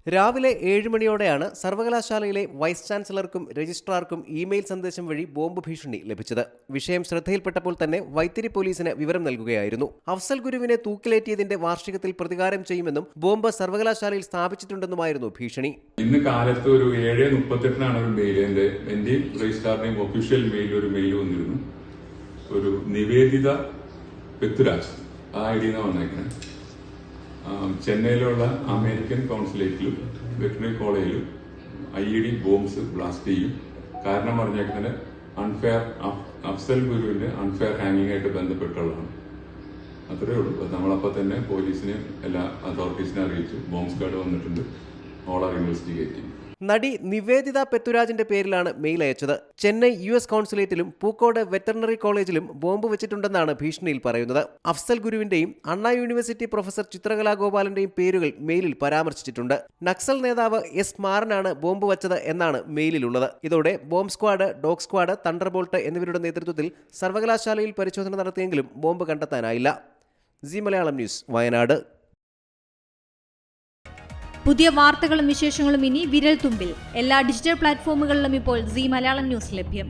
രാവിലെ 7 മണിയോടെയാണ് സർവകലാശാലയിലെ വൈസ് ചാൻസലർക്കും രജിസ്ട്രാർക്കും ഇമെയിൽ സന്ദേശം വഴി ബോംബ് ഭീഷണി ലഭിച്ചത്. വിഷയം ശ്രദ്ധയിൽപ്പെട്ടപ്പോൾ തന്നെ വൈത്തിരി പോലീസിന് വിവരം നൽകുകയായിരുന്നു. അഫ്സൽ ഗുരുവിനെ തൂക്കിലേറ്റിയതിന്റെ വാർഷികത്തിൽ പ്രതികാരം ചെയ്യുമെന്നും ബോംബ് സർവകലാശാലയിൽ സ്ഥാപിച്ചിട്ടുണ്ടെന്നുമായിരുന്നു ഭീഷണി. ഇന്ന് കാലത്ത് ഒരു 7:38 ഒരു മെയിൽ എന്റെയും രജിസ്ട്രാറിന്റെയും ഒഫീഷ്യൽ മെയിൽ ഒരു മെയിൽ വന്നിരുന്നു. ഒരു നിവേദിത പൃഥ്വിരാജ് ആ ഐഡിയ വന്നേക്കുന്നത് ചെന്നൈയിലുള്ള അമേരിക്കൻ കൗൺസിലേറ്റിലും വെറ്ററിനറി കോളേജിലും IED ബോംബ്സ് ബ്ലാസ്റ്റ് ചെയ്യും. കാരണം പറഞ്ഞേക്കുന്നത് അഫ്സൽ ഗുരുവിന്റെ അൺഫെയർ ഹാങ്ങിങ് ആയിട്ട് ബന്ധപ്പെട്ടുള്ളതാണ്. അത്രയേ ഉള്ളൂ. നമ്മളപ്പോൾ തന്നെ പോലീസിനെ എല്ലാ അതോറിറ്റീസിനെ അറിയിച്ചു. ബോംബ് സ്ക്വാഡ് വന്നിട്ടുണ്ട്. All are investigating. നടി നിവേദിത പെത്തുരാജിന്റെ പേരിലാണ് മെയിൽ അയച്ചത്. ചെന്നൈ US കൗൺസിലേറ്റിലും പൂക്കോട് വെറ്ററിനറി കോളേജിലും ബോംബ് വെച്ചിട്ടുണ്ടെന്നാണ് ഭീഷണിയിൽ പറയുന്നത്. അഫ്സൽ ഗുരുവിന്റെയും അണ്ണാ യൂണിവേഴ്സിറ്റി പ്രൊഫസർ ചിത്രകലാഗോപാലന്റെയും പേരുകൾ മെയിലിൽ പരാമർശിച്ചിട്ടുണ്ട്. നക്സൽ നേതാവ് S മാറനാണ് ബോംബ് വച്ചത് എന്നാണ് മെയിലിലുള്ളത്. ഇതോടെ bomb squad, dog squad, thunderbolt എന്നിവരുടെ നേതൃത്വത്തിൽ സർവകലാശാലയിൽ പരിശോധന നടത്തിയെങ്കിലും ബോംബ് കണ്ടെത്താനായില്ല. C Malayalam news, Wayanad. പുതിയ വാർത്തകളും വിശേഷങ്ങളും ഇനി വിരൽ തുമ്പിൽ. എല്ലാ ഡിജിറ്റൽ പ്ലാറ്റ്ഫോമുകളിലും ഇപ്പോൾ സി മലയാളം ന്യൂസ് ലഭ്യം.